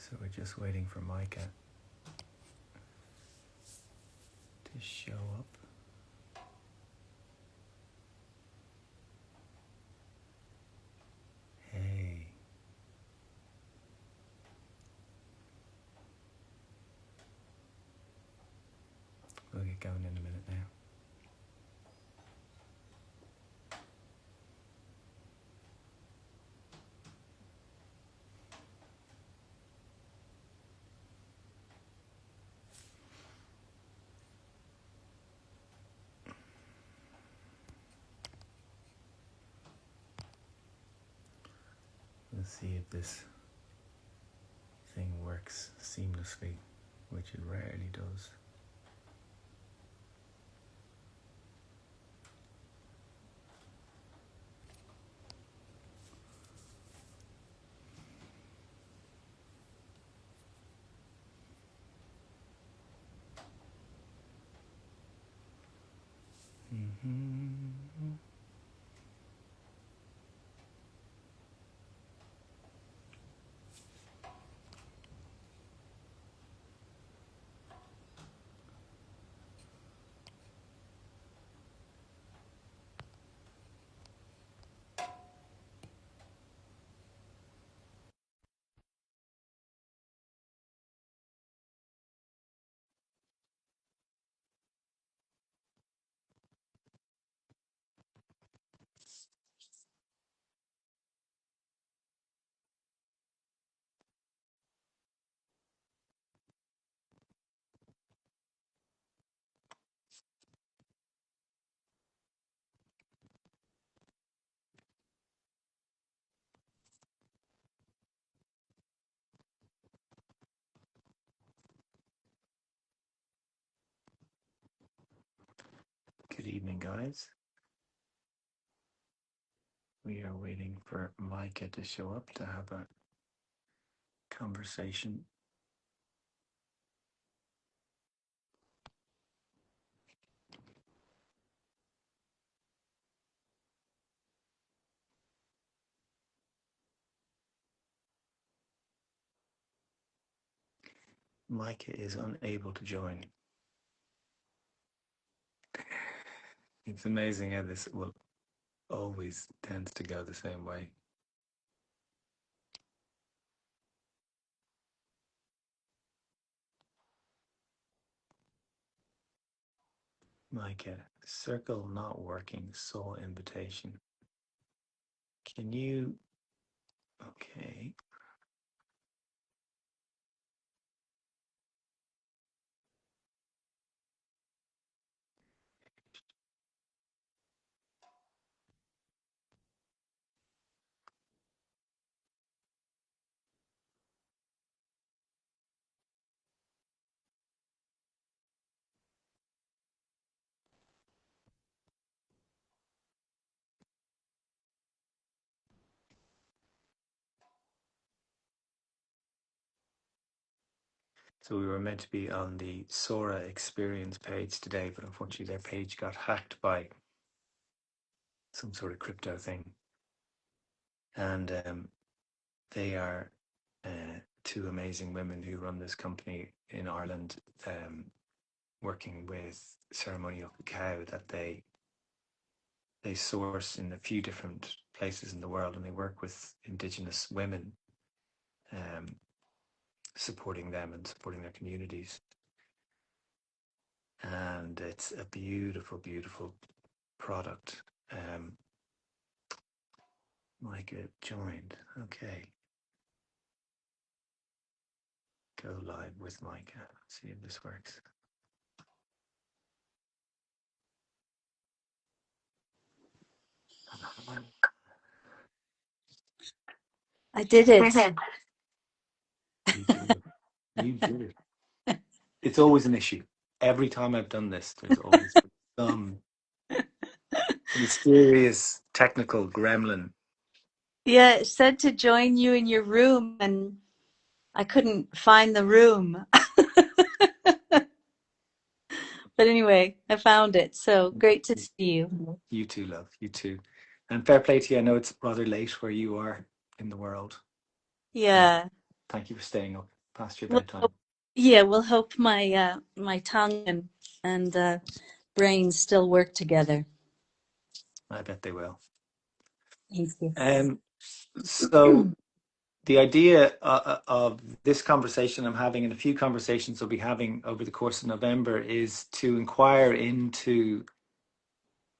So we're just waiting for Micah to show up. Hey. We'll get going in a minute now. Let's see if this thing works seamlessly, which it rarely does. Good evening, guys. We are waiting for Micah to show up to have a conversation. Micah is unable to join. It's amazing how this will always tends to go the same way. Micah, circle not working, soul invitation. Can you? Okay. So we were meant to be on the Sora experience page today, but unfortunately their page got hacked by some sort of crypto thing. And they are two amazing women who run this company in Ireland, working with ceremonial cacao that they source in a few different places in the world, and they work with Indigenous women, supporting them and supporting their communities. And it's a beautiful, beautiful product. Micah joined. Okay. Go live with Micah. Let's see if this works. I did it. You did it. You did it. It's always an issue. Every time I've done this, there's always some mysterious technical gremlin. Yeah, it said to join you in your room, and I couldn't find the room. But anyway, I found it. So great to see you. You too, love. You too. And fair play to you. I know it's rather late where you are in the world. Yeah. Thank you for staying up. past your We'll bedtime. hope, yeah, we'll hope my tongue and brain still work together. I bet they will. Thank you. Um, so the idea of this conversation I'm having, and a few conversations I'll be having over the course of November, is to inquire into,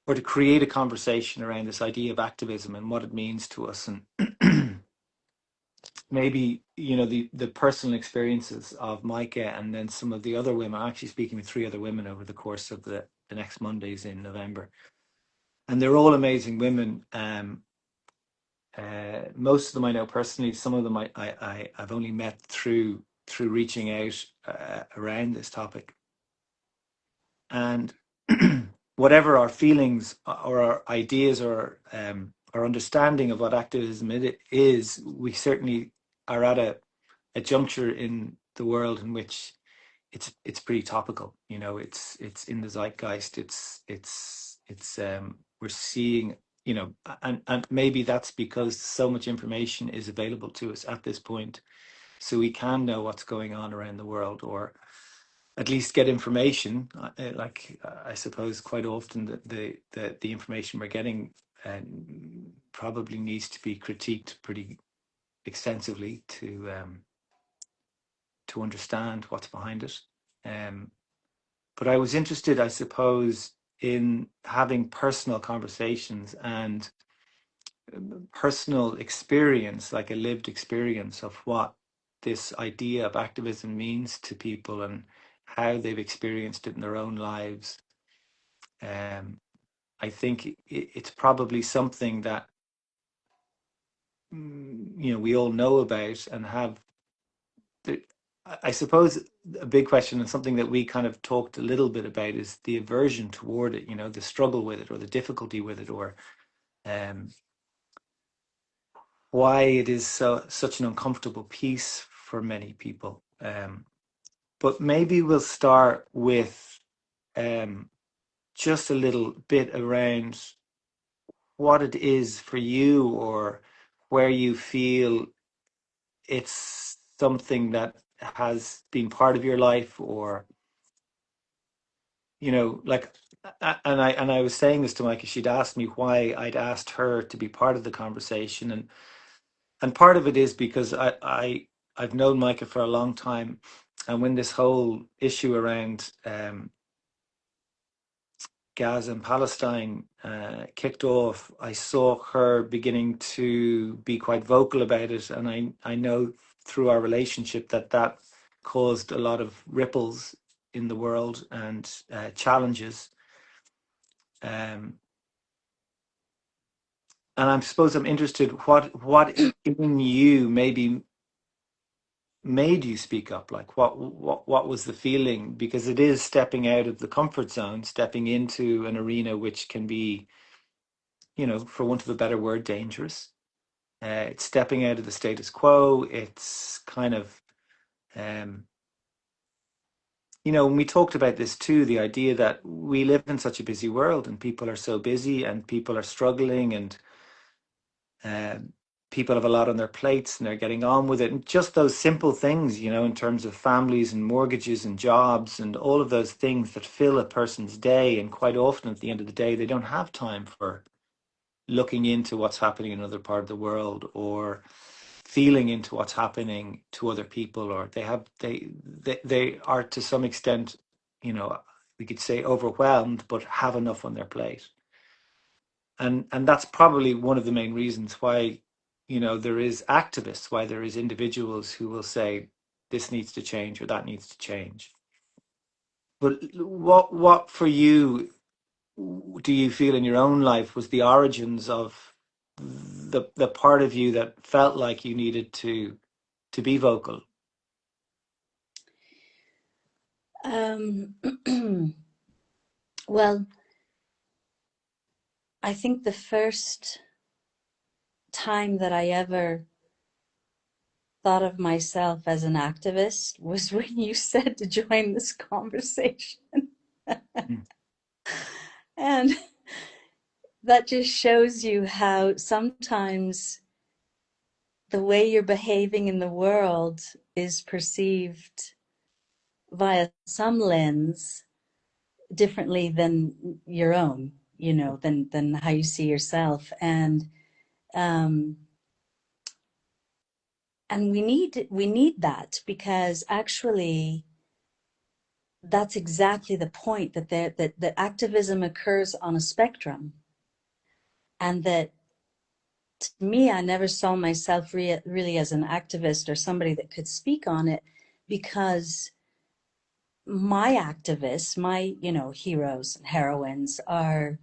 or to create a conversation around this idea of activism and what it means to us, and maybe the personal experiences of Micah and then some of the other women. I'm actually speaking with three other women over the course of the next Mondays in November, and they're all amazing women. Most of them I know personally. Some of them I've only met through reaching out around this topic. And whatever our feelings or our ideas or our understanding of what activism it is, we certainly are at a juncture in the world in which it's pretty topical. It's in the zeitgeist. It's we're seeing, and maybe that's because so much information is available to us at this point, so we can know what's going on around the world, or at least get information. I suppose quite often the information we're getting probably needs to be critiqued pretty extensively to understand what's behind it. Um, but I was interested, I suppose, in having personal conversations and personal experience, like a lived experience of what this idea of activism means to people and how they've experienced it in their own lives. Um, I think it's probably something that we all know about and have. I suppose a big question, and something that we kind of talked a little bit about, is the aversion toward it. The struggle with it, or the difficulty with it, or um, why it is such an uncomfortable piece for many people. But maybe we'll start with um, just a little bit around what it is for you, or where you feel it's something that has been part of your life, or like, and I was saying this to Micah. She'd asked me why I'd asked her to be part of the conversation, and part of it is because I've known Micah for a long time, and when this whole issue around Gaza and Palestine kicked off, I saw her beginning to be quite vocal about it, and I know through our relationship that caused a lot of ripples in the world and challenges. Um, and I suppose I'm interested what in you maybe made you speak up. Like what was the feeling? Because it is stepping out of the comfort zone, stepping into an arena which can be, for want of a better word, dangerous. It's stepping out of the status quo. It's kind of, um, when we talked about this too, the idea that we live in such a busy world and people are so busy and people are struggling, and um, people have a lot on their plates and they're getting on with it. And just those simple things, in terms of families and mortgages and jobs and all of those things that fill a person's day. And quite often at the end of the day, they don't have time for looking into what's happening in another part of the world, or feeling into what's happening to other people, or they are to some extent, we could say overwhelmed, but have enough on their plate. And that's probably one of the main reasons why there is activists, why there is individuals who will say this needs to change or that needs to change. But what for you do you feel in your own life was the origins of the part of you that felt like you needed to be vocal? Um, well, I think the first time that I ever thought of myself as an activist was when you said to join this conversation. Mm. And that just shows you how sometimes the way you're behaving in the world is perceived via some lens differently than your own, than how you see yourself. Um, and we need that, because actually that's exactly the point, that activism occurs on a spectrum, and that, to me, I never saw myself really as an activist or somebody that could speak on it, because my activists, my heroes and heroines, are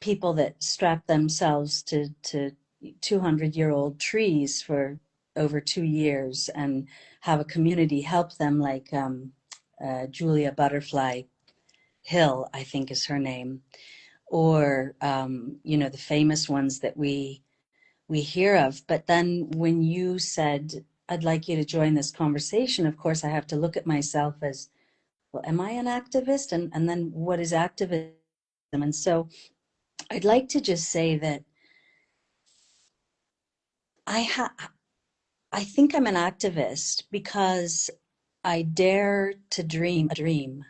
people that strap themselves to 200-year-old trees for over 2 years and have a community help them, like Julia Butterfly Hill, I think is her name, or the famous ones that we hear of. But then when you said, I'd like you to join this conversation, of course I have to look at myself as, well, am I an activist? And then what is activism? And so I'd like to just say that I I think I'm an activist because I dare to dream a dream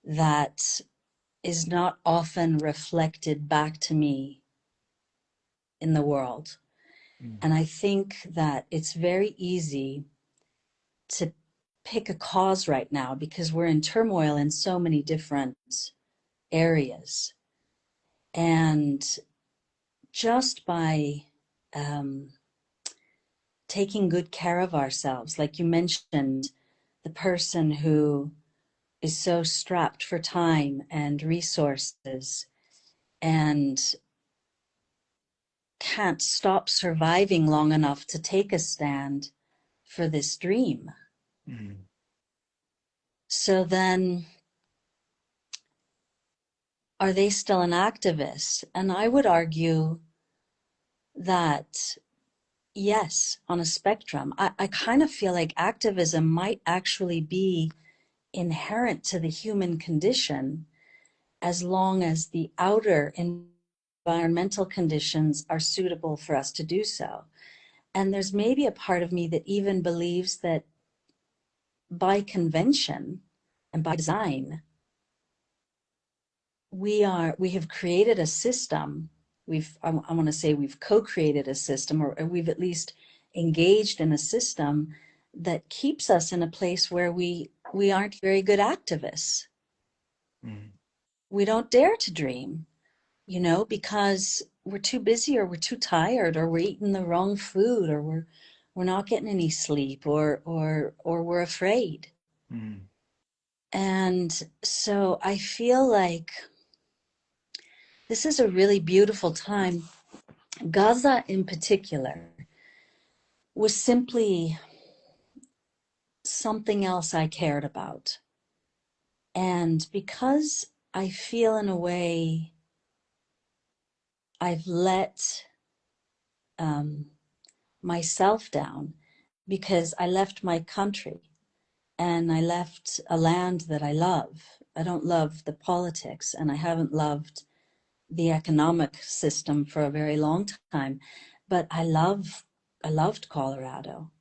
that is not often reflected back to me in the world. Mm. And I think that it's very easy to pick a cause right now because we're in turmoil in so many different areas. And just by um, taking good care of ourselves, like you mentioned, the person who is so strapped for time and resources and can't stop surviving long enough to take a stand for this dream. Mm. So then, are they still an activist? And I would argue that yes, on a spectrum. I kind of feel like activism might actually be inherent to the human condition, as long as the outer environmental conditions are suitable for us to do so. And there's maybe a part of me that even believes that by convention and by design, we have created a system. I want to say we've co-created a system, or we've at least engaged in a system that keeps us in a place where we aren't very good activists. Mm. We don't dare to dream, because we're too busy, or we're too tired, or we're eating the wrong food, or we're not getting any sleep, or we're afraid. Mm. And so I feel like this is a really beautiful time. Gaza in particular was simply something else I cared about. And because I feel, in a way, I've let um, myself down, because I left my country and I left a land that I love. I don't love the politics, and I haven't loved the economic system for a very long time, but I loved Colorado,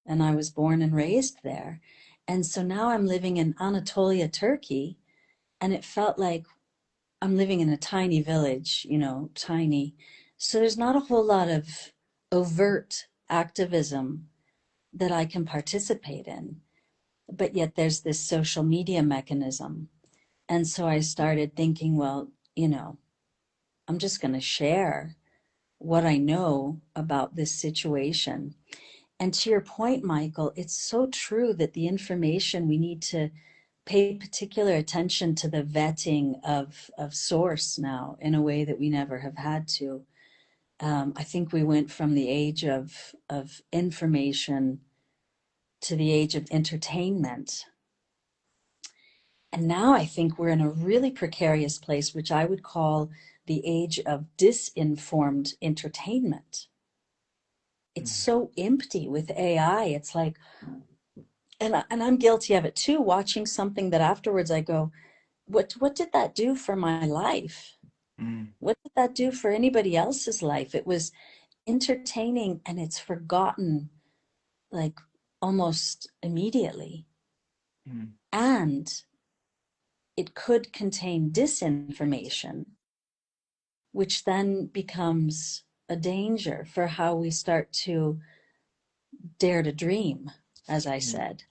and I was born and raised there. And so now I'm living in Anatolia, Turkey, and it felt like I'm living in a tiny village, tiny. So there's not a whole lot of overt activism that I can participate in, but yet there's this social media mechanism. And so I started thinking, well, I'm just going to share what I know about this situation. And to your point, Michael, it's so true that the information, we need to pay particular attention to the vetting of source now in a way that we never have had to. I think we went from the age of information to the age of entertainment. And now I think we're in a really precarious place, which I would call the age of disinformed entertainment. It's Mm. so empty with AI. It's like, and I'm guilty of it too, watching something that afterwards I go, what did that do for my life? Mm. What did that do for anybody else's life? entertaining and it's forgotten like almost immediately. Mm. And it could contain disinformation, which then becomes a danger for how we start to dare to dream, as I Mm. said,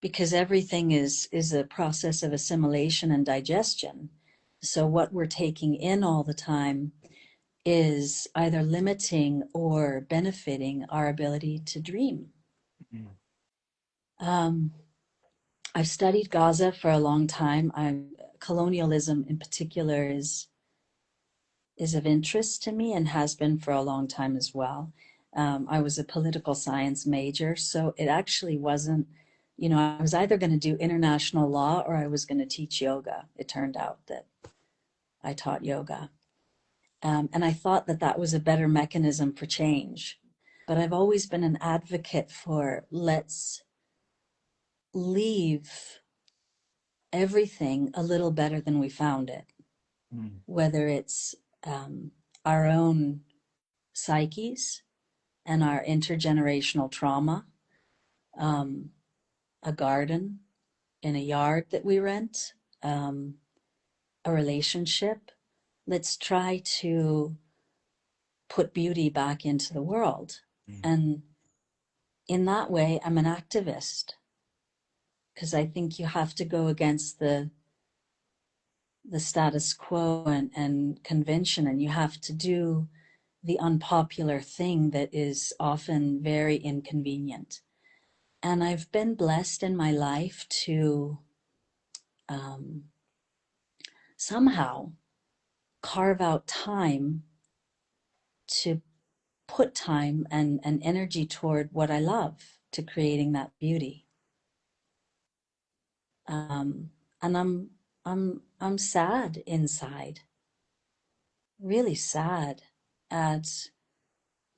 because everything is a process of assimilation and digestion. So what we're taking in all the time is either limiting or benefiting our ability to dream. Mm. Um, I've studied Gaza for a long time. Colonialism in particular is of interest to me and has been for a long time as well. I was a political science major, so it actually wasn't, I was either going to do international law or I was going to teach yoga. It turned out that I taught yoga. And I thought that that was a better mechanism for change. But I've always been an advocate for let's leave everything a little better than we found it, Mm. whether it's um, our own psyches and our intergenerational trauma, um, a garden in a yard that we rent, um, a relationship. Let's try to put beauty back into the world. Mm. And in that way, I'm an activist because I think you have to go against the status quo and convention, and you have to do the unpopular thing that is often very inconvenient. And I've been blessed in my life to um, somehow carve out time to put time and energy toward what I love, to creating that beauty. Um, and I'm sad inside, really sad at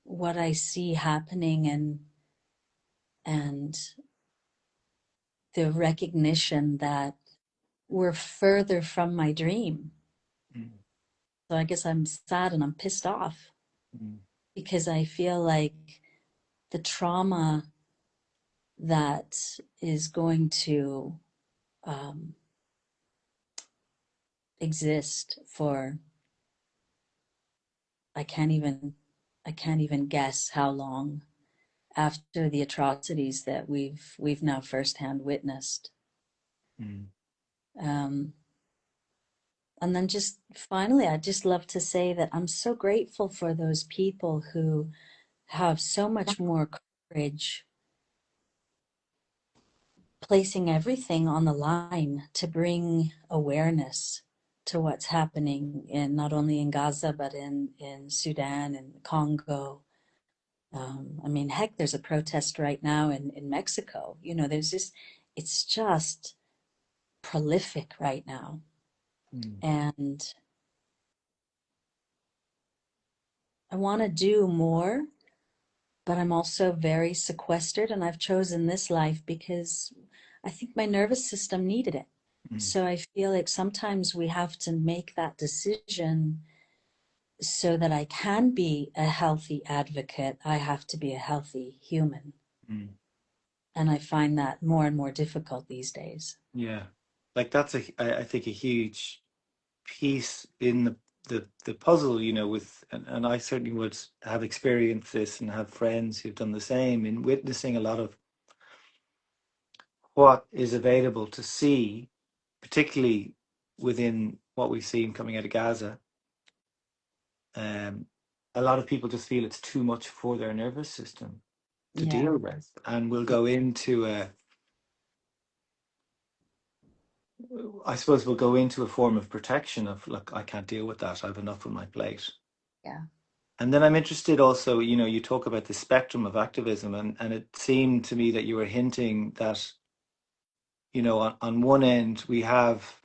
what I see happening and the recognition that we're further from my dream. Mm. So I guess I'm sad and I'm pissed off Mm. because I feel like the trauma that is going to um, exist for I can't even I can't even guess how long after the atrocities that we've now firsthand witnessed. Mm. Um, and then just finally, I'd just love to say that I'm so grateful for those people who have so much more courage, placing everything on the line to bring awareness to what's happening in not only in Gaza but in Sudan and Congo. I mean, heck, there's a protest right now in Mexico. There's this, it's just prolific right now. Mm. And I want to do more, but I'm also very sequestered. And I've chosen this life because I think my nervous system needed it. Mm. So I feel like sometimes we have to make that decision so that I can be a healthy advocate. I have to be a healthy human. Mm. And I find that more and more difficult these days. Yeah, like that's I think a huge piece in the puzzle, with and I certainly would have experienced this and have friends who've done the same in witnessing a lot of what is available to see, particularly within what we've seen coming out of Gaza. Um, a lot of people just feel it's too much for their nervous system to Yeah. deal with, and will Yeah. go into I suppose we'll go into a form of protection of, look, I can't deal with that. I have enough on my plate. Yeah. And then I'm interested also, you talk about the spectrum of activism, and it seemed to me that you were hinting that, on one end we have,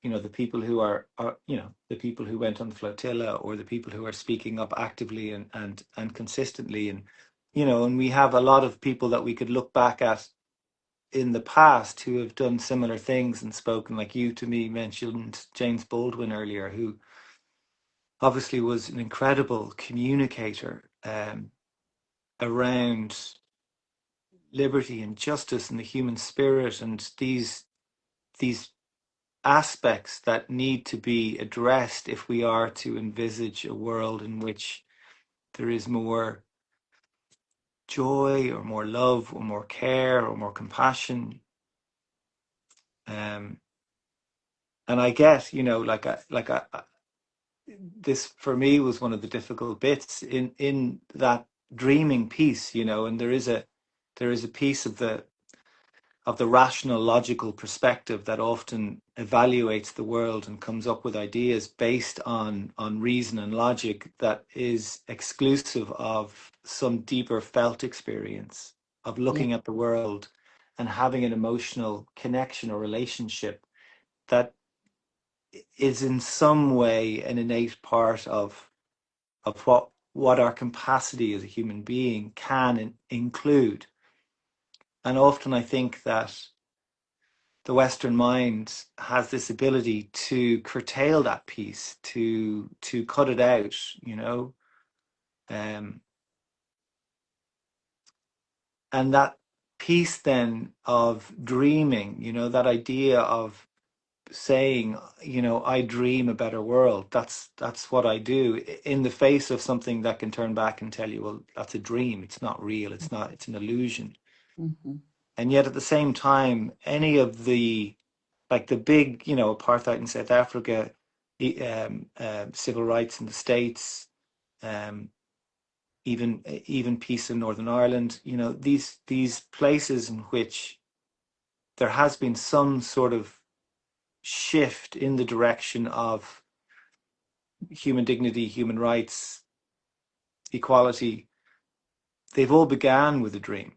the people who are the people who went on the flotilla, or the people who are speaking up actively and consistently. And we have a lot of people that we could look back at in the past who have done similar things and spoken, like you to me mentioned James Baldwin earlier, who obviously was an incredible communicator around liberty and justice and the human spirit and these aspects that need to be addressed if we are to envisage a world in which there is more joy or more love or more care or more compassion. Um, and I get, this for me was one of the difficult bits in that dreaming piece, and there is a piece of the rational, logical perspective that often evaluates the world and comes up with ideas based on reason and logic that is exclusive of some deeper felt experience of Yeah. looking at the world and having an emotional connection or relationship that is in some way an innate part of what our capacity as a human being can include. And often I think that the Western mind has this ability to curtail that piece, to cut it out, um, and that piece then of dreaming, that idea of saying, I dream a better world. That's what I do in the face of something that can turn back and tell you, well, that's a dream. It's not real. It's not. It's an illusion. Mm-hmm. And yet at the same time, any of the like the big, apartheid in South Africa, civil rights in the States, um, even peace in Northern Ireland. These places in which there has been some sort of shift in the direction of human dignity, human rights, equality. They've all began with a dream.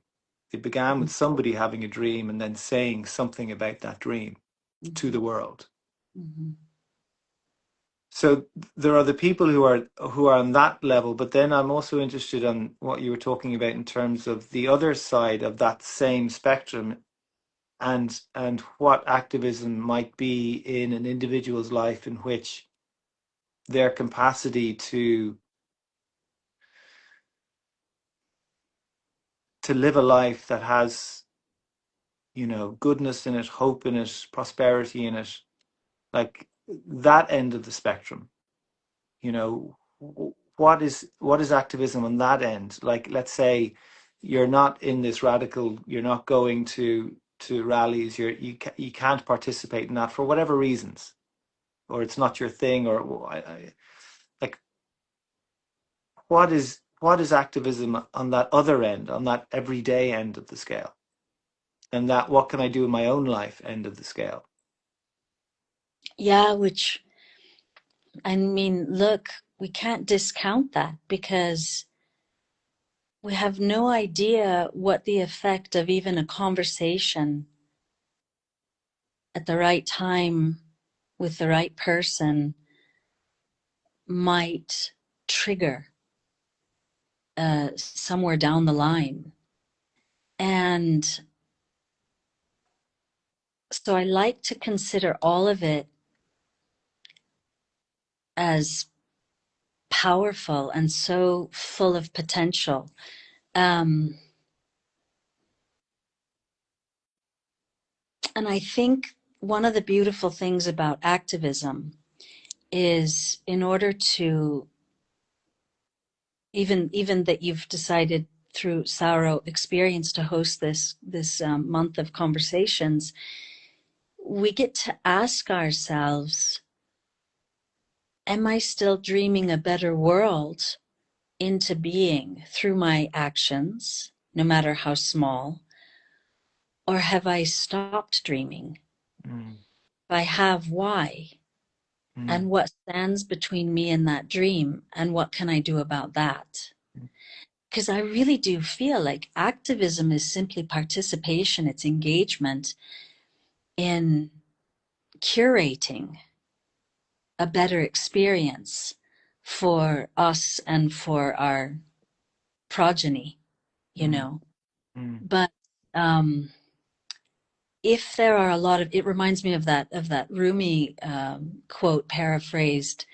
They began with somebody having a dream and then saying something about that dream to Mm-hmm. the world. Mm-hmm. So there are the people who are on that level, but then I'm also interested on what you were talking about in terms of the other side of that same spectrum, and what activism might be in an individual's life in which their capacity to live a life that has, goodness in it, hope in it, prosperity in it, like that end of the spectrum. What is activism on that end? Like, let's say you're not in this radical, you're not going to rallies, you can't participate in that for whatever reasons, or it's not your thing, or like, what is activism on that other end, on that everyday end of the scale, and that what can I do in my own life end of the scale? Yeah, which, I mean, look, we can't discount that because we have no idea what the effect of even a conversation at the right time with the right person might trigger somewhere down the line. And so I like to consider all of it as powerful and so full of potential. Um, and I think one of the beautiful things about activism is, in order to, even that you've decided through Sauro experience to host this month of conversations, we get to ask ourselves, am I still dreaming a better world into being through my actions, no matter how small? Or have I stopped dreaming? Mm, If I have, why? mm, And what stands between me and that dream? And what can I do about that? Because I really do feel like activism is simply participation, it's engagement in curating a better experience for us and for our progeny, you mm, know. mm, But um, if there are a lot of, it reminds me of that Rumi quote paraphrased.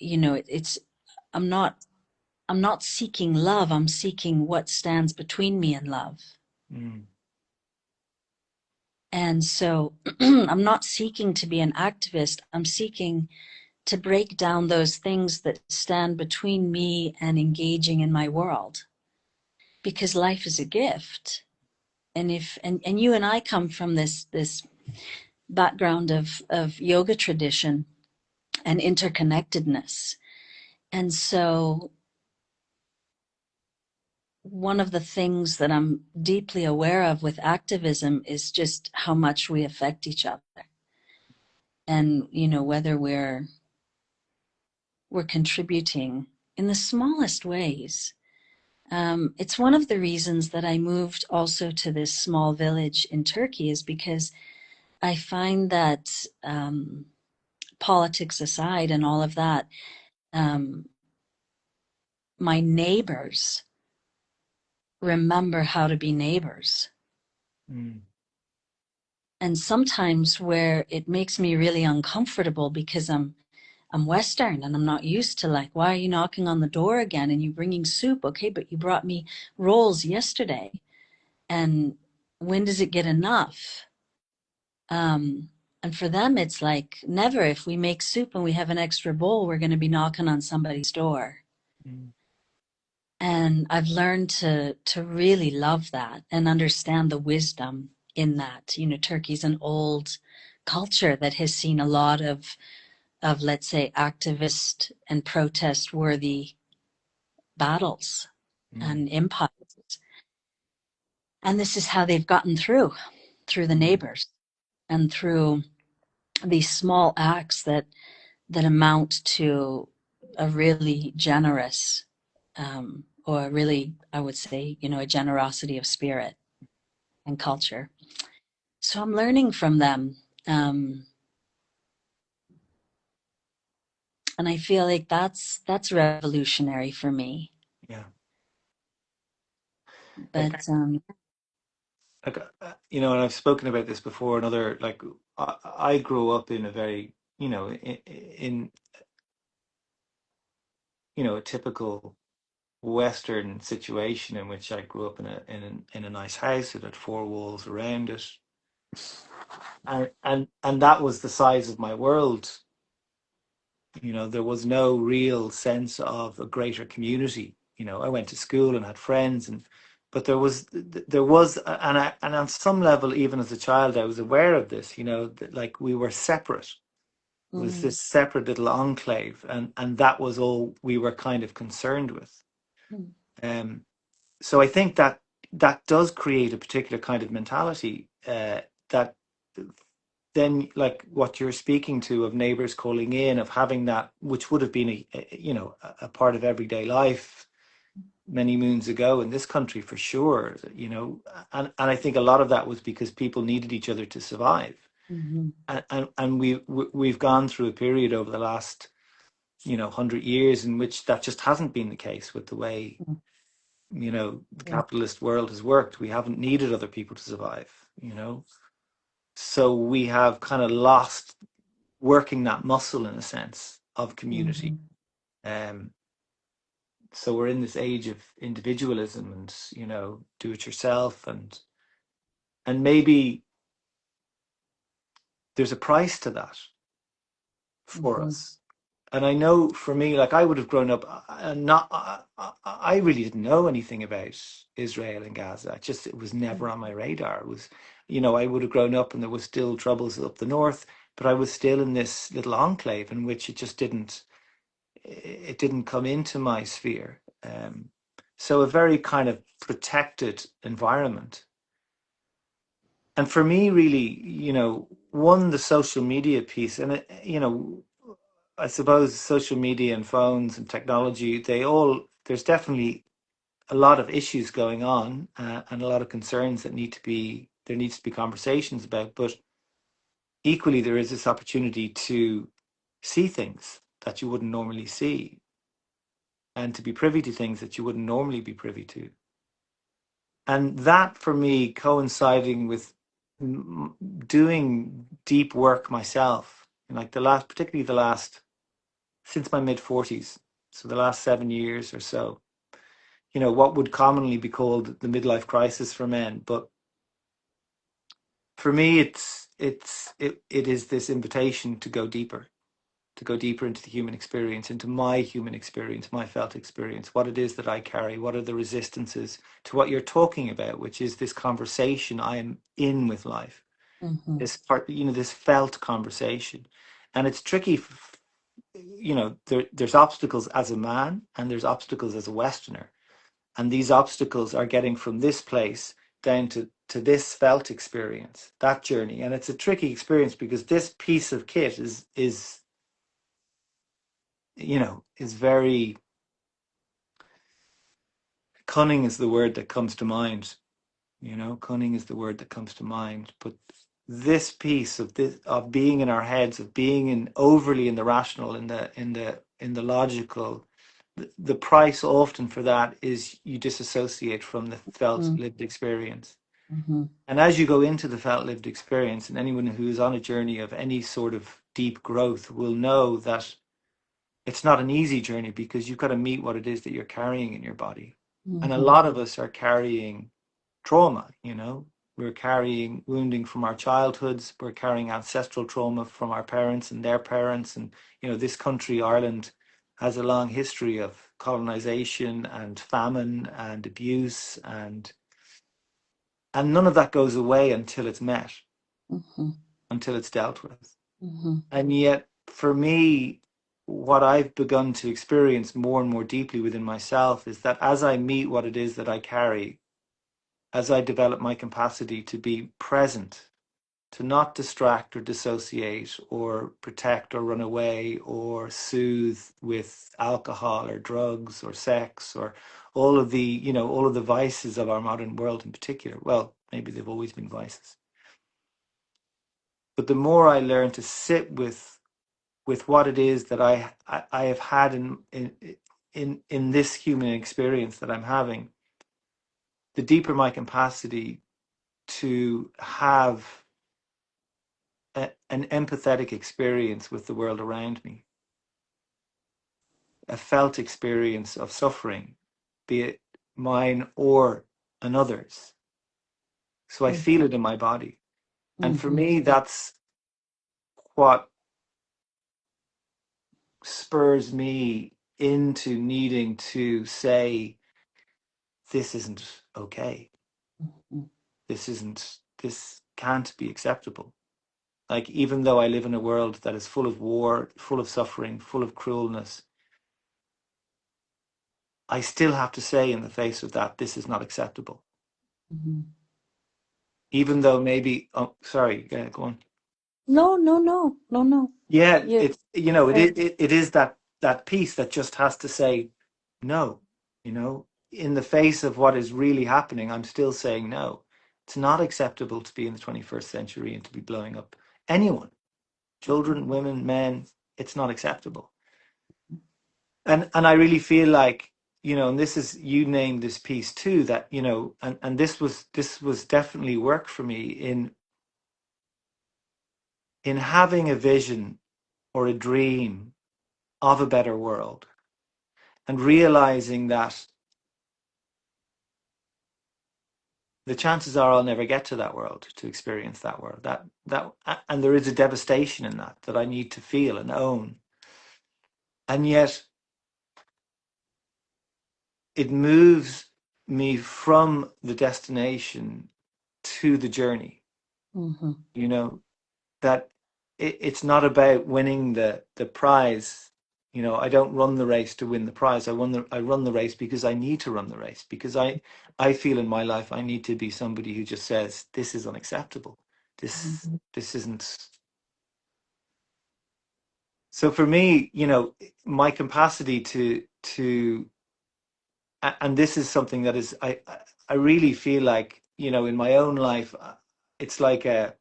it's I'm not I'm not seeking love. I'm seeking what stands between me and love. Mm. And so I'm not seeking to be an activist. I'm seeking to break down those things that stand between me and engaging in my world, because life is a gift. And and you and I come from this background of yoga tradition and interconnectedness. And so one of the things that I'm deeply aware of with activism is just how much we affect each other. And, whether we're contributing in the smallest ways. It's one of the reasons that I moved also to this small village in Turkey, is because I find that, politics aside and all of that, um, my neighbors remember how to be neighbors. Mm. And sometimes where it makes me really uncomfortable because I'm Western and I'm not used to, like, why are you knocking on the door again and you bringing soup? Okay, but you brought me rolls yesterday. And when does it get enough? Um, and for them, it's like, never. If we make soup and we have an extra bowl, we're going to be knocking on somebody's door. Mm. And I've learned to really love that and understand the wisdom in that. Turkey's an old culture that has seen a lot of, let's say, activist and protest worthy battles Mm. and empires. And this is how they've gotten through the Mm. neighbors and through these small acts that amount to a really generous, or really, I would say, a generosity of spirit and culture. So I'm learning from them. Um, and I feel like that's revolutionary for me. Yeah. Like, But and I've spoken about this before. Another, like, I grew up in a very, in a typical Western situation in which I grew up in a nice house. It had four walls around it, and that was the size of my world. There was no real sense of a greater community. I went to school and had friends, but there was, and on some level, even as a child, I was aware of this. That, like, we were separate. It was mm, this separate little enclave, and that was all we were kind of concerned with. mm, Um, so I think that does create a particular kind of mentality, that then, like what you're speaking to, of neighbors calling in, of having that, which would have been a part of everyday life many moons ago in this country, for sure. And I think a lot of that was because people needed each other to survive. mhm, And we've gone through a period over the last 100 years in which that just hasn't been the case, with the way mm, the yeah, capitalist world has worked. We haven't needed other people to survive. So we have kind of lost working that muscle, in a sense, of community. mhm, Um, so we're in this age of individualism and, do it yourself, and maybe there's a price to that for mhm, us. And I know, for me, like, I would have grown up, and not I really didn't know anything about Israel and Gaza. It was never on my radar. It was, I would have grown up and there was still troubles up the north, but I was still in this little enclave in which it didn't come into my sphere. So a very kind of protected environment. And for me, really, one, the social media piece, and I suppose social media and phones and technology, there's definitely a lot of issues going on, and a lot of concerns there needs to be conversations about. But equally, there is this opportunity to see things that you wouldn't normally see, and to be privy to things that you wouldn't normally be privy to. And that, for me, coinciding with doing deep work myself, like particularly the last since my mid-40s, so the last 7 years or so, what would commonly be called the midlife crisis for men. But for me, it is this invitation to go deeper into the human experience, into my human experience, my felt experience, what it is that I carry, what are the resistances to what you're talking about, which is this conversation I am in with life, Mm-hmm. this part, this felt conversation. And it's tricky, there's obstacles as a man and there's obstacles as a Westerner. And these obstacles are getting from this place down to this felt experience, that journey. And it's a tricky experience because this piece of kit is very cunning is the word that comes to mind. Cunning is the word that comes to mind. But this piece of being in our heads, of being overly in the rational, in the logical, the price often for that is you disassociate from the felt lived experience. Mm-hmm. And as you go into the felt lived experience, and anyone who is on a journey of any sort of deep growth will know that it's not an easy journey because you've got to meet what it is that you're carrying in your body. And a Mm-hmm. lot of us are carrying trauma, we're carrying wounding from our childhoods, we're carrying ancestral trauma from our parents and their parents. And, this country, Ireland, has a long history of colonization and famine and abuse, and none of that goes away until it's met, Mm-hmm. until it's dealt with. Mm-hmm. And yet, for me, what I've begun to experience more and more deeply within myself is that as I meet what it is that I carry, as I develop my capacity to be present, to not distract or dissociate or protect or run away or soothe with alcohol or drugs or sex or all of the vices of our modern world in particular. Well, maybe they've always been vices. But the more I learn to sit with what it is that I have had in this human experience that I'm having, the deeper my capacity to have an empathetic experience with the world around me, a felt experience of suffering, be it mine or another's. So I feel it in my body. And for Mm-hmm. me, that's what spurs me into needing to say, this isn't okay. This can't be acceptable. Like, even though I live in a world that is full of war, full of suffering, full of cruelness, I still have to say in the face of that, this is not acceptable. Mm-hmm. Even though maybe, oh, sorry, go on. No, no, no, no, no. Yeah, You, it is that piece that just has to say no, in the face of what is really happening, I'm still saying no. It's not acceptable to be in the 21st century and to be blowing up anyone, children, women, men. It's not acceptable. And I really feel like, and this is, you named this piece too, that, and this was definitely work for me in having a vision or a dream of a better world, and realizing that the chances are I'll never get to that world to experience that world. And there is a devastation in that I need to feel and own. And yet it moves me from the destination to the journey. mm-hmm. That it's not about winning the prize. I don't run the race to win the prize. I run the race because I need to run the race, because I feel in my life I need to be somebody who just says, this is unacceptable. This isn't. So for me, my capacity to and this is something that is, I really feel like, in my own life, it's like I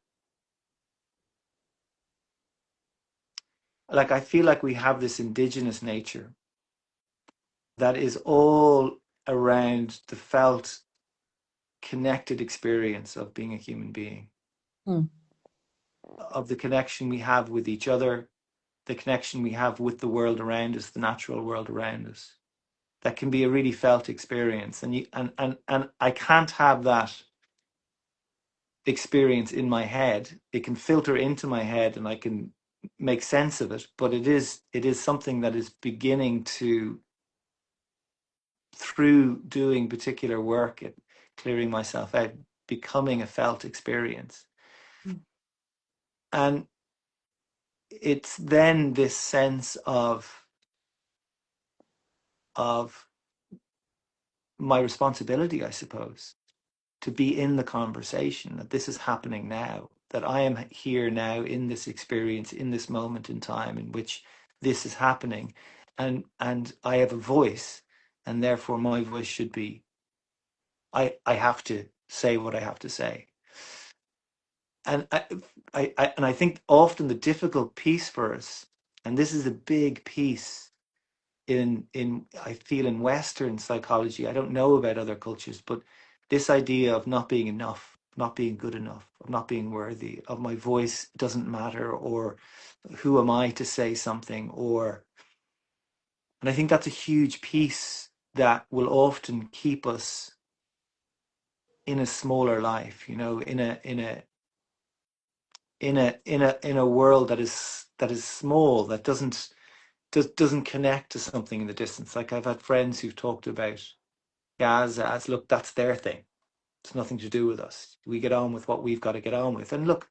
feel like we have this indigenous nature that is all around the felt connected experience of being a human being, Mm. of the connection we have with each other, the connection we have with the world around us, the natural world around us. That can be a really felt experience. And I can't have that experience in my head. It can filter into my head and I can make sense of it, but it is something that is beginning to, through doing particular work at clearing myself out, becoming a felt experience. And it's then this sense of my responsibility, I suppose, to be in the conversation, that this is happening now, that I am here now in this experience, in this moment in time in which this is happening, and I have a voice, and therefore my voice should be, I have to say what I have to say. And I think often the difficult piece for us, and this is a big piece in I feel in Western psychology. I don't know about other cultures, but this idea of not being enough, not being good enough, of not being worthy, of my voice doesn't matter, or who am I to say something, or, and I think that's a huge piece that will often keep us in a smaller life, in a world that is small, that doesn't connect to something in the distance. Like, I've had friends who've talked about Gaza as, look, that's their thing. It's nothing to do with us. We get on with what we've got to get on with. And look,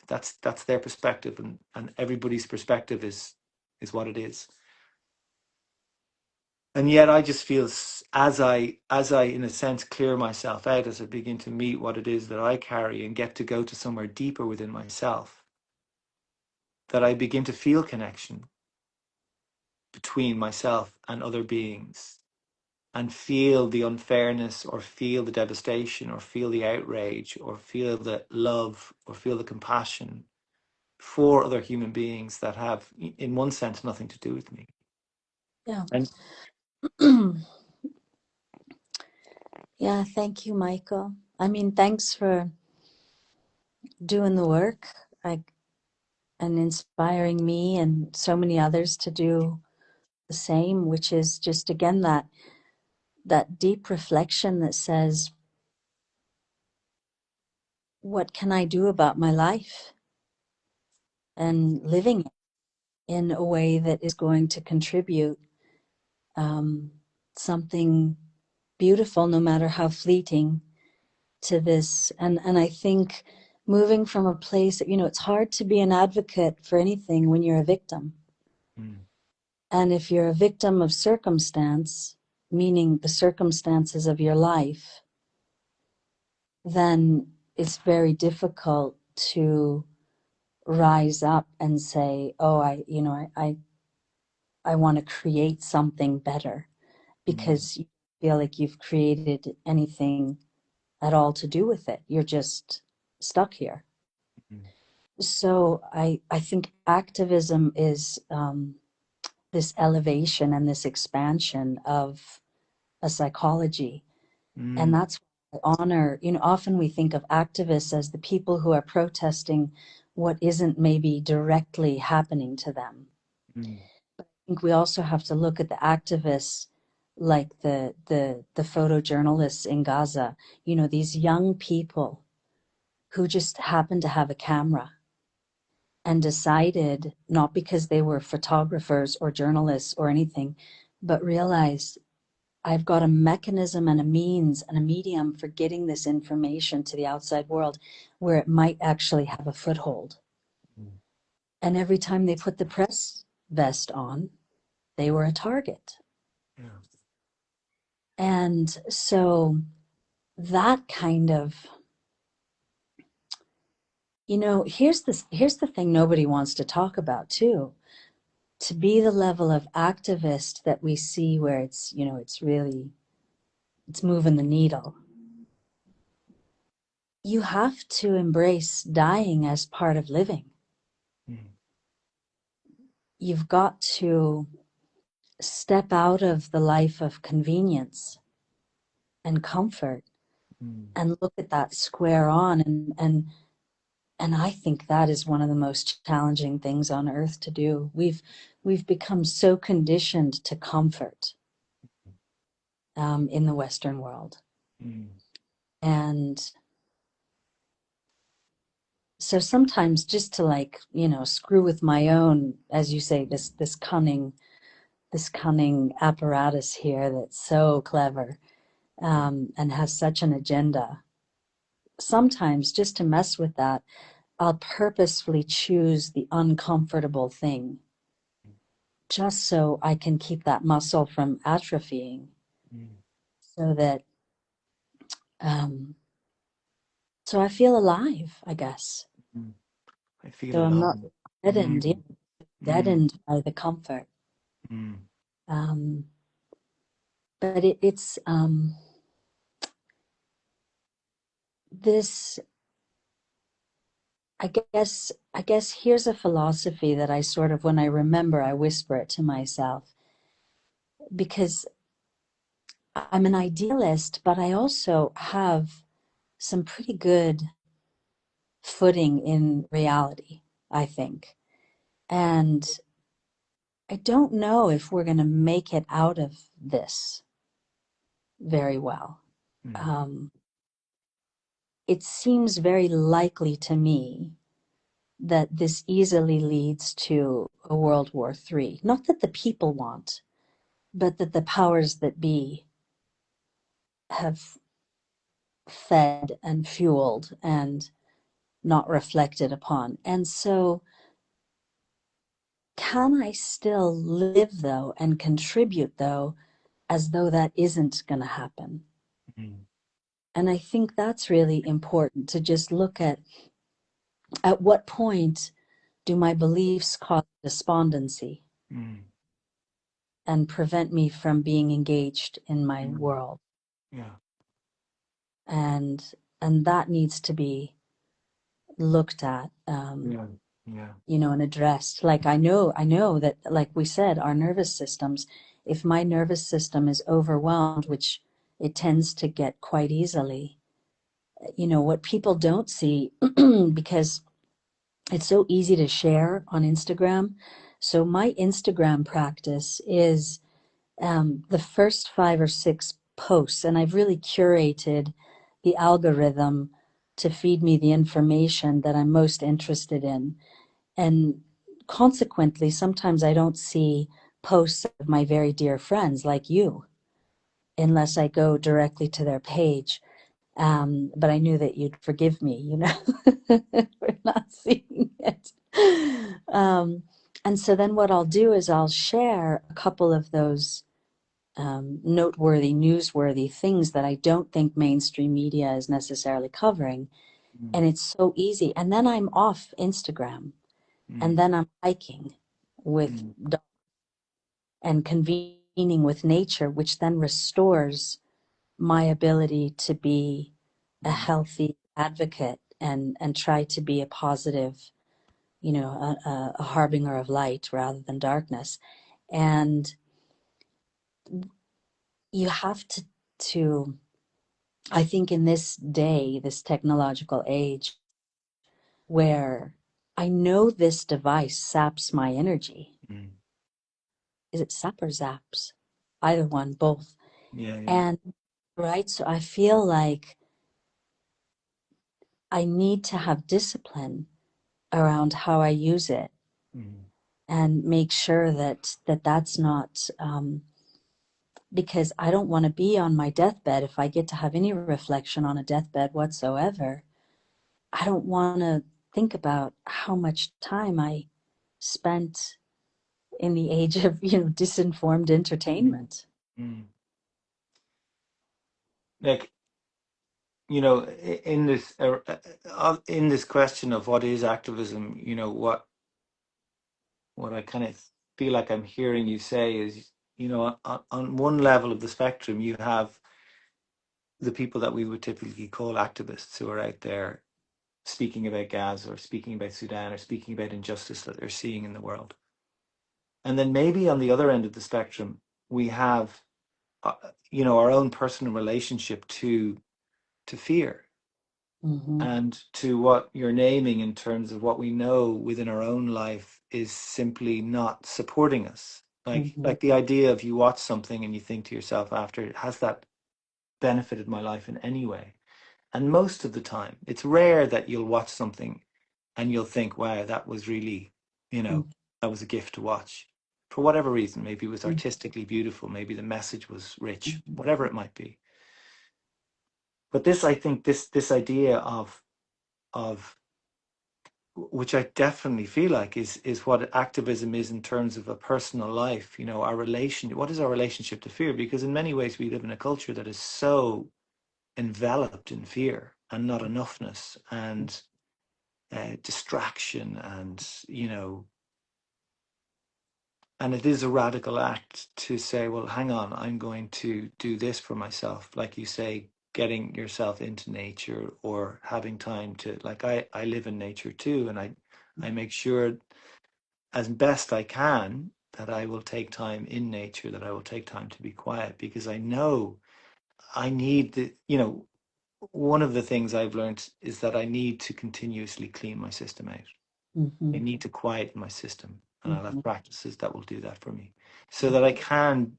that's their perspective, and everybody's perspective is what it is. And yet I just feel, as I in a sense clear myself out, as I begin to meet what it is that I carry and get to go to somewhere deeper within myself, that I begin to feel connection between myself and other beings, and feel the unfairness, or feel the devastation, or feel the outrage, or feel the love, or feel the compassion for other human beings that have, in one sense, nothing to do with me. Yeah. And Yeah, thank you, Michael. I mean, thanks for doing the work, and inspiring me and so many others to do the same, which is just, again, that deep reflection that says, what can I do about my life? And living it in a way that is going to contribute something beautiful, no matter how fleeting, to this. And I think moving from a place that, it's hard to be an advocate for anything when you're a victim. mm, And if you're a victim of circumstance, meaning the circumstances of your life, then it's very difficult to rise up and say, oh, I want to create something better, mm, because you feel like you've created anything at all to do with it. You're just stuck here. mm, So I think activism is this elevation and this expansion of a psychology. And mm, that's why I honor, often we think of activists as the people who are protesting what isn't maybe directly happening to them. mm, I think we also have to look at the activists, like the photojournalists in Gaza, these young people who just happened to have a camera and decided, not because they were photographers or journalists or anything, but realized, I've got a mechanism and a means and a medium for getting this information to the outside world where it might actually have a foothold. mm. And every time they put the press vest on, they were a target. Yeah. And so that kind of, here's the thing nobody wants to talk about too. To be the level of activist that we see, where it's moving the needle, you have to embrace dying as part of living. Mm, You've got to step out of the life of convenience and comfort mm, and look at that square on, and And I think that is one of the most challenging things on earth to do. We've become so conditioned to comfort in the Western world. Mm. And so sometimes just to, like, screw with my own, as you say, this cunning apparatus here that's so clever, and has such an agenda. Sometimes just to mess with that, I'll purposefully choose the uncomfortable thing just so I can keep that muscle from atrophying, Mm. so that um, so I feel alive, I guess. Mm. I feel So I'm not alone. deadened, yeah, Mm. Mm. deadened by the comfort. Mm. Um, but it's this. I guess here's a philosophy that I sort of, when I remember, I whisper it to myself, because I'm an idealist, but I also have some pretty good footing in reality, I think. And I don't know if we're going to make it out of this very well. Mm. Um, it seems very likely to me that this easily leads to a World War III. Not that the people want, but that the powers that be have fed and fueled and not reflected upon. And so, can I still live, though, and contribute, though, as though that isn't going to happen? Mm. And I think that's really important, to just look at what point do my beliefs cause despondency Mm. and prevent me from being engaged in my Mm. world. Yeah. And that needs to be looked at, Yeah. Yeah. and addressed. Like, I know that, like we said, our nervous systems, if my nervous system is overwhelmed, which it tends to get quite easily, what people don't see, because it's so easy to share on Instagram. So my Instagram practice is, the first 5 or 6 posts, and I've really curated the algorithm to feed me the information that I'm most interested in. And consequently, sometimes I don't see posts of my very dear friends like you unless I go directly to their page. But I knew that you'd forgive me, for not seeing it. And so then what I'll do is I'll share a couple of those noteworthy, newsworthy things that I don't think mainstream media is necessarily covering. Mm. And it's so easy. And then I'm off Instagram, and Mm. then I'm hiking with Mm. dogs and convening with nature, which then restores my ability to be a Mm. healthy advocate, and try to be a positive, a harbinger of light rather than darkness. And you have to I think, in this day, this technological age, where I know this device saps my energy. Mm. Is it sap or zaps? Either one, both. Yeah. Yeah. And right, so I feel like I need to have discipline around how I use it, Mm. and make sure that's not, because I don't want to be on my deathbed, if I get to have any reflection on a deathbed whatsoever. I don't want to think about how much time I spent in the age of, disinformed Mm. entertainment. Mm. Like, in this question of what is activism, what I kind of feel like I'm hearing you say is, on one level of the spectrum, you have the people that we would typically call activists, who are out there speaking about Gaza, or speaking about Sudan, or speaking about injustice that they're seeing in the world. And then maybe on the other end of the spectrum, we have, our own personal relationship to fear, Mm-hmm. and to what you're naming in terms of what we know within our own life is simply not supporting us. Mm-hmm. Like the idea of you watch something and you think to yourself after, has that benefited my life in any way? And most of the time, it's rare that you'll watch something and you'll think, wow, that was really, you know, that was a gift to watch. For whatever reason, maybe it was Mm-hmm. artistically beautiful, maybe the message was rich, whatever it might be. But this, I think, this idea of which I definitely feel like is what activism is in terms of a personal life. You know, our relation. What is our relationship to fear? Because in many ways, we live in a culture that is so enveloped in fear and not enoughness and distraction, and and it is a radical act to say, well, hang on, I'm going to do this for myself, like you say, getting yourself into nature or having time to, like, I live in nature too, and I make sure as best I can that I will take time in nature, that I will take time to be quiet, because I know I need one of the things I've learned is that I need to continuously clean my system out. Mm-hmm. I need to quieten my system, and I'll Mm-hmm. have practices that will do that for me so that I can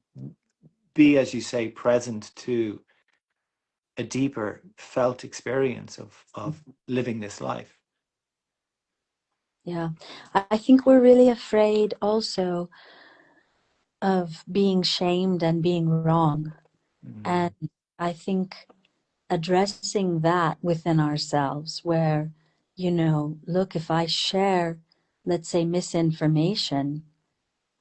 be, as you say, present to a deeper felt experience of living this life. Yeah. I think we're really afraid also of being shamed and being wrong. Mm, And I think addressing that within ourselves, where, look, if I share, let's say, misinformation,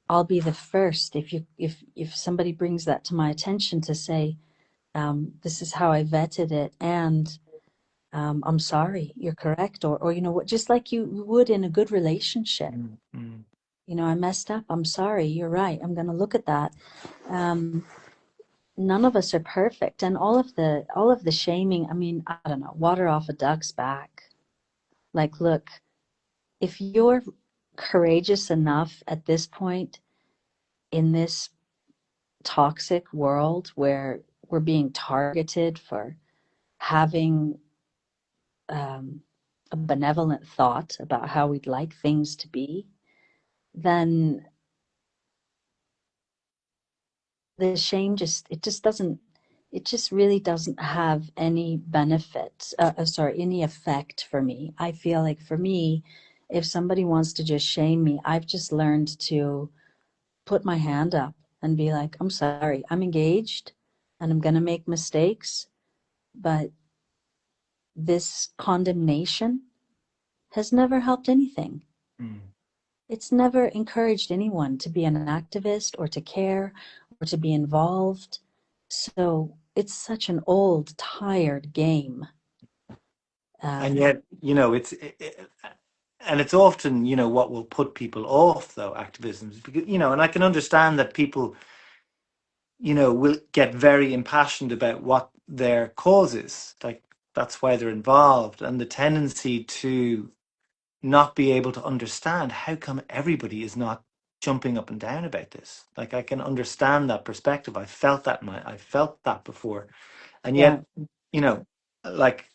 I'll be the first. If somebody brings that to my attention to say, this is how I vetted it, and I'm sorry, you're correct, or what, just like you would in a good relationship. mm, mm, I messed up. I'm sorry. You're right. I'm going to look at that. Um, None of us are perfect, and all of the shaming. I mean, I don't know, water off a duck's back. Like, look, if you're courageous enough at this point in this toxic world where we're being targeted for having um, a benevolent thought about how we'd like things to be, then the shame just really doesn't have any benefit, sorry, any effect for me. I feel like for me, if somebody wants to just shame me, I've just learned to put my hand up and be like, I'm sorry, I'm engaged and I'm going to make mistakes, but this condemnation has never helped anything. mm. It's never encouraged anyone to be an activist or to care or to be involved. So it's such an old, tired game. And Um, yet, and it's often, what will put people off, though, activism, because, and I can understand that people, will get very impassioned about what their cause is. Like, that's why they're involved. And the tendency to not be able to understand how come everybody is not jumping up and down about this. Like, I can understand that perspective. I felt that before. And yeah. yet, you know, like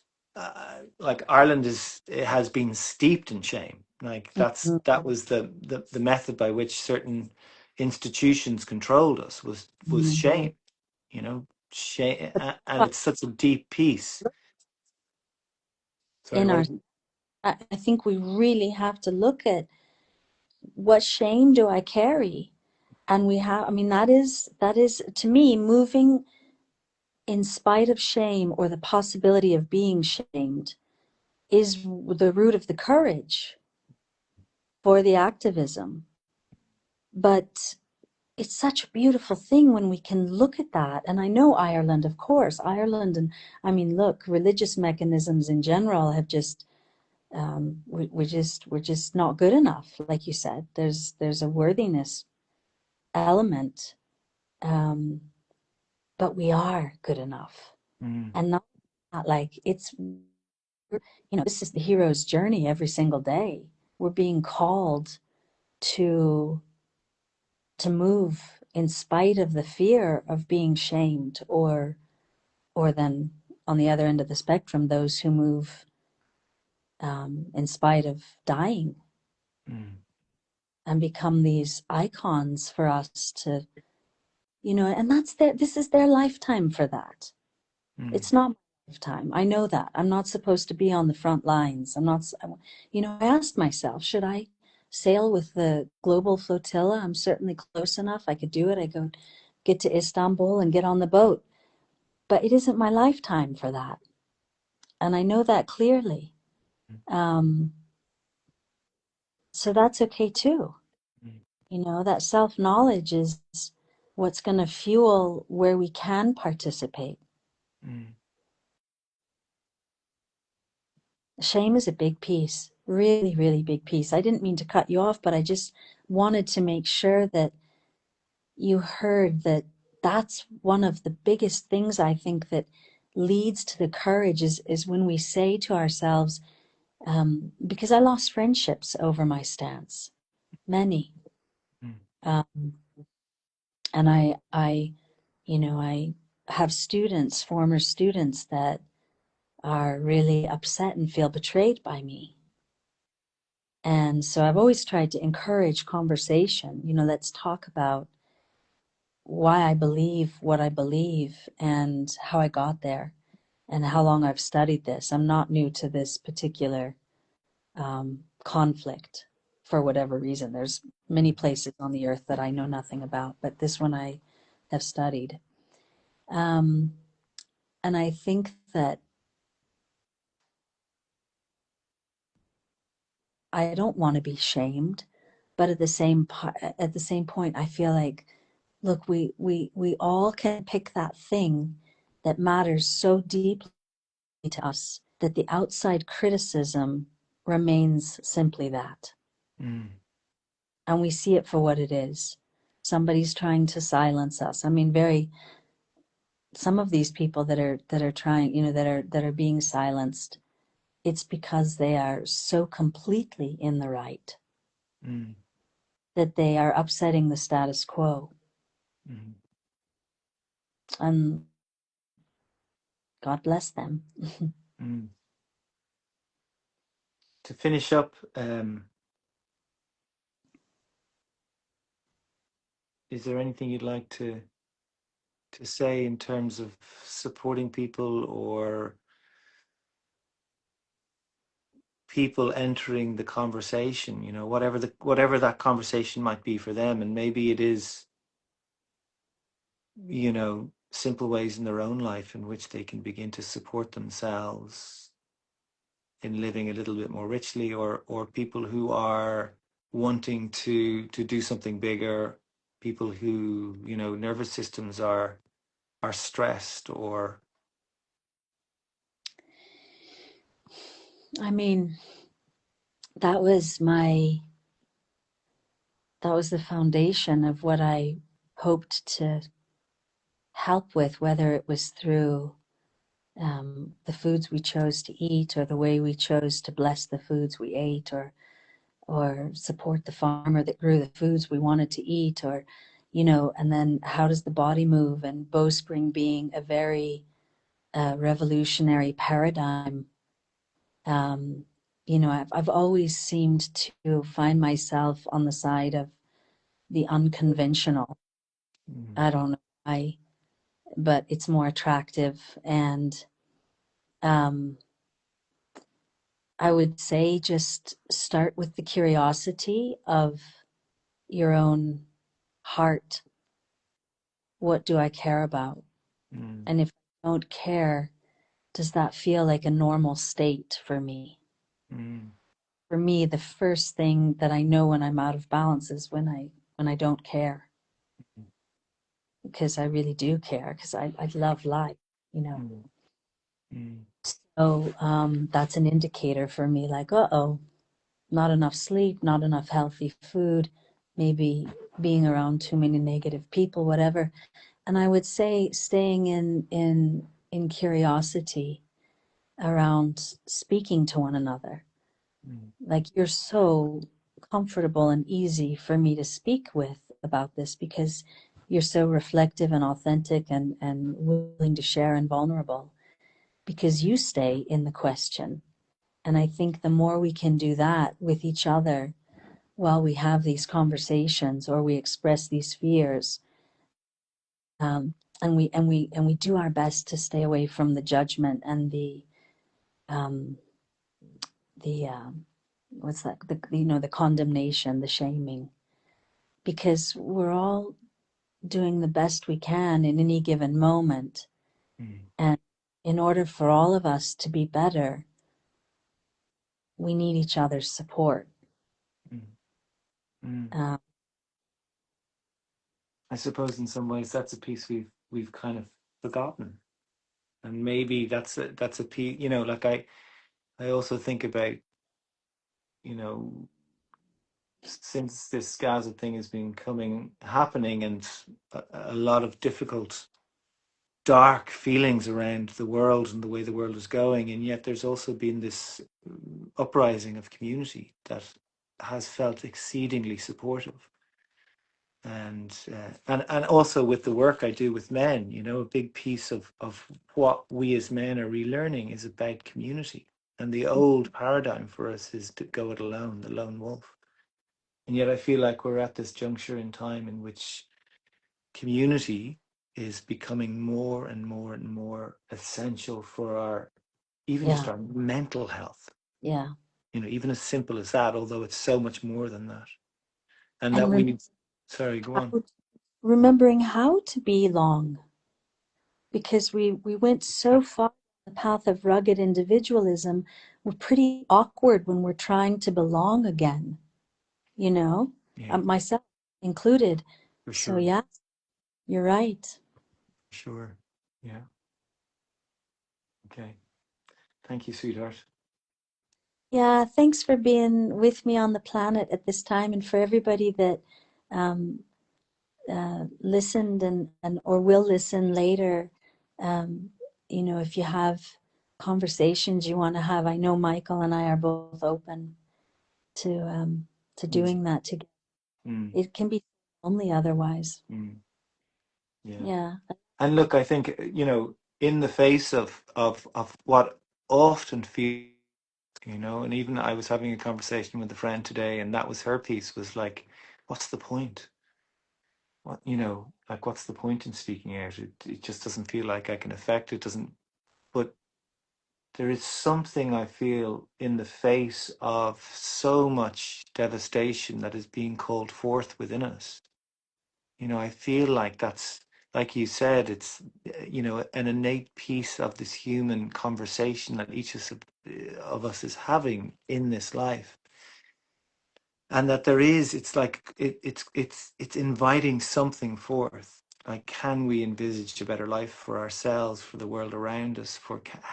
like Ireland it has been steeped in shame. Like Mhm. that was the method by which certain institutions controlled us was Mhm. shame. Shame, But and it's such a deep piece. Sorry, in what? our, I think we really have to look at what shame do I carry? And I mean, that is to me, moving in spite of shame or the possibility of being shamed is the root of the courage for the activism. But it's such a beautiful thing when we can look at that. And I know Ireland, of course, Ireland, and I mean, look, religious mechanisms in general have just we're just not good enough. Like you said, there's a worthiness element, um, but we are good enough, Mm, and not like this is the hero's journey every single day. We're being called to move in spite of the fear of being shamed or then on the other end of the spectrum, those who move in spite of dying Mm. and become these icons for us to, and this is their lifetime for that. Mm. It's not my lifetime. I know that. I'm not supposed to be on the front lines. I'm not, I asked myself, should I sail with the global flotilla? I'm certainly close enough. I could do it. I go get to Istanbul and get on the boat. But it isn't my lifetime for that. And I know that clearly. Um, so that's okay too. Mm. That self-knowledge is what's going to fuel where we can participate. Mm. Shame is a big piece, really, really big piece. I didn't mean to cut you off, but I just wanted to make sure that you heard that that's one of the biggest things I think that leads to the courage is when we say to ourselves, because I lost friendships over my stance, many. Mm. Um, and I have students, former students that are really upset and feel betrayed by me. And so I've always tried to encourage conversation. Let's talk about why I believe what I believe and how I got there and how long I've studied this. I'm not new to this particular conflict for whatever reason. There's many places on the earth that I know nothing about, but this one I have studied. And I think that I don't want to be shamed, but at the same point, I feel like, look, we all can pick that thing that matters so deeply to us that the outside criticism remains simply that. Mm. And we see it for what it is. Somebody's trying to silence us. I mean, some of these people that are trying, that are being silenced, it's because they are so completely in the right Mm. that they are upsetting the status quo. Mm. And God bless them. Mm. To finish up, is there anything you'd like to say in terms of supporting people or people entering the conversation? Whatever that conversation might be for them, and maybe it is, simple ways in their own life in which they can begin to support themselves in living a little bit more richly, or people who are wanting to do something bigger, people who, nervous systems are stressed or I mean, that was the foundation of what I hoped to help with, whether it was through the foods we chose to eat, or the way we chose to bless the foods we ate, or support the farmer that grew the foods we wanted to eat, or and then how does the body move, and bowspring being a very revolutionary paradigm. I've always seemed to find myself on the side of the unconventional. mm, I don't know why, but it's more attractive. And um, I would say just start with the curiosity of your own heart. What do I care about? mm, And if I don't care, does that feel like a normal state for me? mm, For me, the first thing that I know when I'm out of balance is when I don't care, because I really do care, because I love life. mm, mm, So that's an indicator for me, like, uh-oh, not enough sleep, not enough healthy food, maybe being around too many negative people, whatever. And I would say staying in curiosity around speaking to one another. mm, Like, you're so comfortable and easy for me to speak with about this because you're so reflective and authentic and willing to share and vulnerable. because you stay in the question. And I think the more we can do that with each other while we have these conversations or we express these fears, and we do our best to stay away from the judgment and um, the what's that, the condemnation, the shaming, because we're all doing the best we can in any given moment. Mm, And in order for all of us to be better, we need each other's support. mm, mm. Uh, I suppose in some ways that's a piece we've kind of forgotten, and maybe that's a piece. Like I also think about, you know since this Gaza thing has been happening, and a lot of difficult, dark feelings around the world and the way the world is going, and yet there's also been this uprising of community that has felt exceedingly supportive. And also with the work I do with men, a big piece of what we as men are relearning is about community. And the old paradigm for us is to go it alone, the lone wolf. And yet I feel like we're at this juncture in time in which community is becoming more and more and more essential for even just yeah, our mental health. yeah. Even as simple as that, although it's so much more than that. And And that we need, sorry, go on. remembering how to belong, because we went so far on the path of rugged individualism. We're pretty awkward when we're trying to belong again, you know, Yeah, myself included. for So, sure. yeah, you're right. Sure. Yeah. Okay. Thank you, sweetheart. Yeah, thanks for being with me on the planet at this time, and for everybody that um, listened and or will listen later. Um, if you have conversations you want to have, I know Michael and I are both open to Mm, doing that together. mm, It can be lonely otherwise. mm, yeah. Yeah, And look, I think, in the face of what often feels, and even I was having a conversation with a friend today, and that was her piece, was like, what's the point? Like, what's the point in speaking out? It just doesn't feel like I can affect it, doesn't, but there is something I feel in the face of so much devastation that is being called forth within us. I feel like that's, like you said, it's, an innate piece of this human conversation that each of us is having in this life. And that it's like it's inviting something forth. Like, can we envisage a better life for ourselves, for the world around us?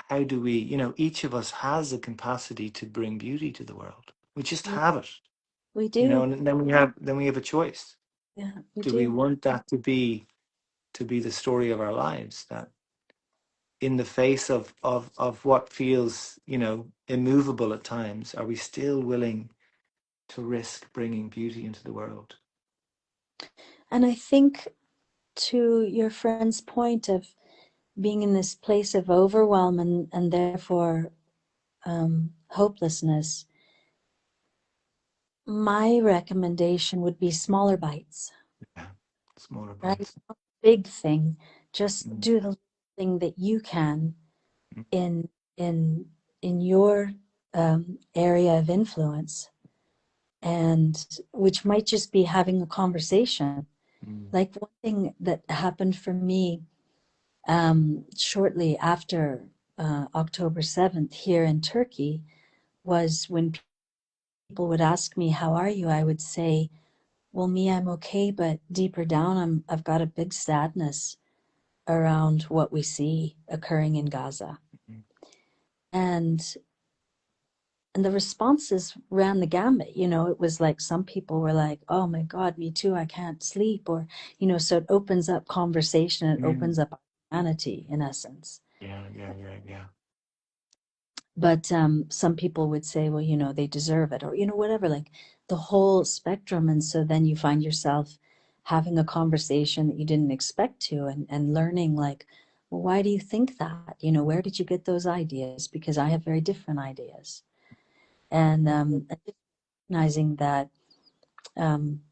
How do we, each of us has a capacity to bring beauty to the world. We just yeah, have it, we do. and then we have a choice. Yeah, we Do we do. want that to be the story of our lives, that in the face of what feels, immovable at times, are we still willing to risk bringing beauty into the world? And I think, to your friend's point of being in this place of overwhelm and therefore hopelessness, my recommendation would be smaller bites, Yeah, smaller right? bites. Not a big thing. Just Mm, do the thing that you can mm, in in in your area of influence, and which might just be having a conversation. mm, Like, one thing that happened for me shortly after October 7th here in Turkey was when people would ask me, "How are you?" I would say, "Well, me, I'm okay, but deeper down, I've got a big sadness around what we see occurring in Gaza." mm, And the responses ran the gamut. It was like some people were like, "Oh my God, me too, I can't sleep," or, so it opens up conversation, it mm. opens up humanity in essence. Yeah, yeah, yeah, yeah. But some people would say, well, they deserve it, or, whatever, like the whole spectrum. And so then you find yourself having a conversation that you didn't expect to, and learning, like, well, why do you think that? You know, where did you get those ideas? Because I have very different ideas. And recognizing that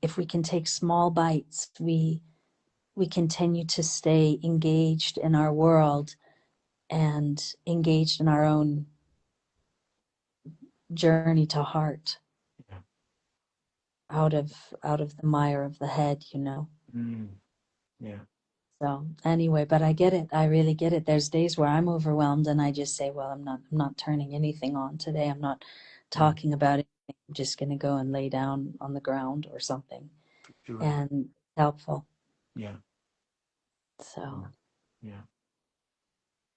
if we can take small bites, we continue to stay engaged in our world and engaged in our own journey to heart, Yeah. out of the mire of the head, you know. Mm. Yeah. So anyway, but I get it. I really get it. There's days where I'm overwhelmed and I just say, well, I'm not turning anything on today. I'm not Mm. talking about it. I'm just going to go and lay down on the ground or something. Sure. And helpful. Yeah. Yeah. So, Yeah.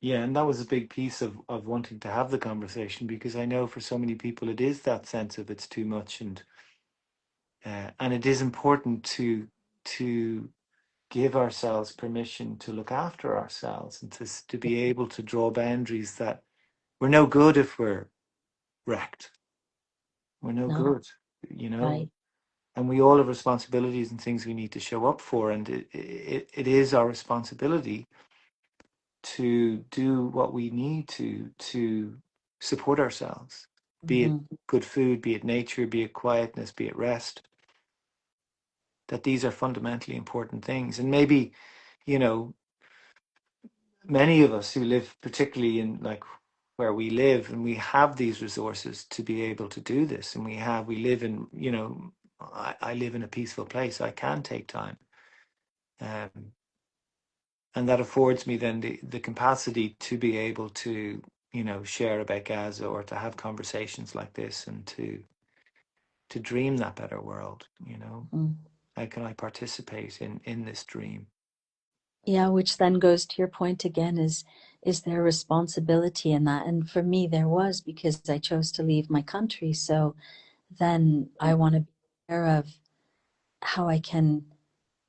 Yeah, and that was a big piece of wanting to have the conversation, because I know for so many people it is that sense of it's too much, and it is important to give ourselves permission to look after ourselves, and to be able to draw boundaries that we're no good if we're wrecked. We're no no, good, you know, right. and we all have responsibilities and things we need to show up for, and it is our responsibility to do what we need to support ourselves, be it Hmm. good food, be it nature, be it quietness, be it rest. That these are fundamentally important things, and maybe, you know, many of us who live particularly in like where we live, and we have these resources to be able to do this, and we live in, you know, I live in a peaceful place, I can take time, um, and that affords me then the capacity to be able to, you know, share about Gaza, or to have conversations like this, and to dream that better world, you know. Mm. How can I participate in this dream? Yeah, which then goes to your point again, is there responsibility in that? And for me, there was, because I chose to leave my country. So then I want to be aware of how I can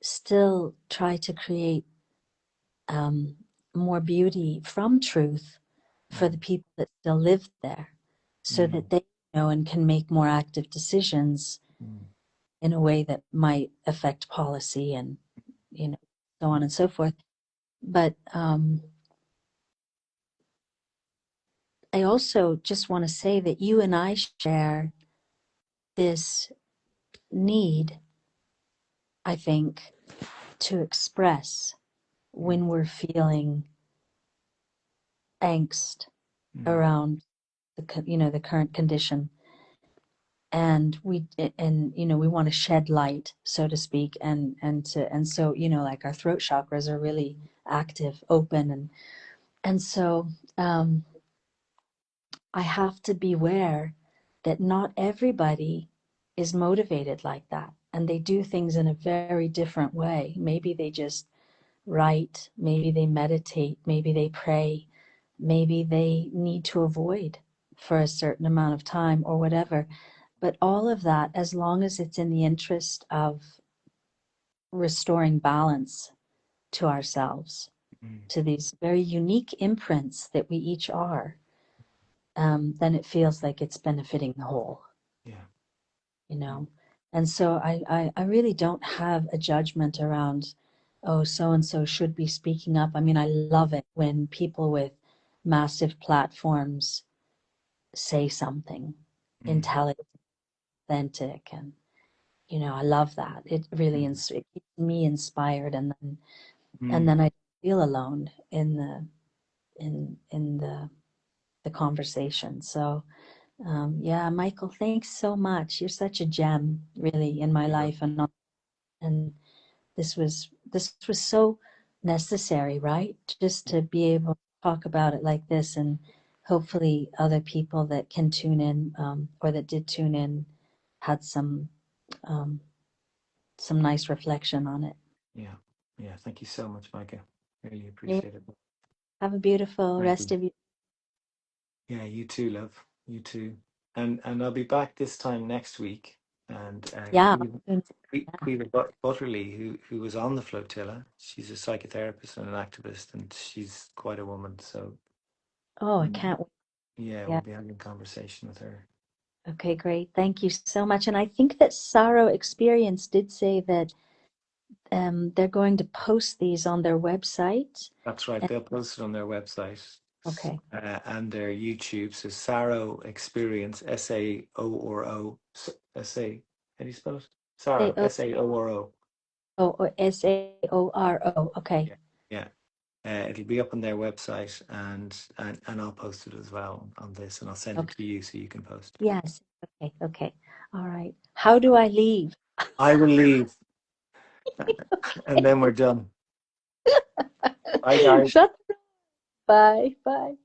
still try to create um, more beauty from truth for the Mm, people that still live there, so mm, that they know and can make more active decisions mm, in a way that might affect policy and, you know, so on and so forth. But I also just want to say that you and I share this need, I think, to express mm, when we're feeling angst mm, around you know, the current condition, and you know, we want to shed light, so to speak, and so, you know, like our throat chakras are really active, open, and so um I have to beware that not everybody is motivated like that, and they do things in a very different way. Maybe they just write, maybe they meditate, maybe they pray, maybe they need to avoid for a certain amount of time or whatever. But all of that, as long as it's in the interest of restoring balance to ourselves, mm. to these very unique imprints that we each are, then it feels like it's benefiting the whole, Yeah. you know. And so I really don't have a judgment around, oh, so and so should be speaking up. I mean, I love it when people with massive platforms say something Mm, intelligent, authentic, and you know, I love that. It really mm, it keeps me inspired, and mm. then I feel alone in the conversation. So yeah, Michael, thanks so much. You're such a gem, really, in my Yeah. life, and this was so necessary, right? Just to be able to talk about it like this, and hopefully other people that can tune in, or that did tune in, had um, some nice reflection on it. Yeah. Yeah. Thank you so much, Micah. Really You appreciate it. have a beautiful Thank rest you. of your. Yeah, you too, love. You too. And I'll be back this time next week. And Yeah. Soon. Caoimhe Butterly, who was on the flotilla, she's a psychotherapist and an activist, and she's quite a woman. So Oh, I mm, can't wait. yeah, we'll Yeah. be having a conversation with her. Okay, great. Thank you so much. And I think that Saro Experience did say that they're going to post these on their website. That's right. And, They'll post it on their website okay. and their YouTube. So Saro Experience, Saoro, S-A, how do you spell it? Saro, S-A-O, Saoro. or Saoro. Okay. Yeah. Yeah. It'll be up on their website and I'll post it as well on this and I'll send it Okay. to you so you can post. Yes. Okay. Okay. All right. How do I leave? I will leave and then we're done. Bye, guys. Shut. Bye. Bye.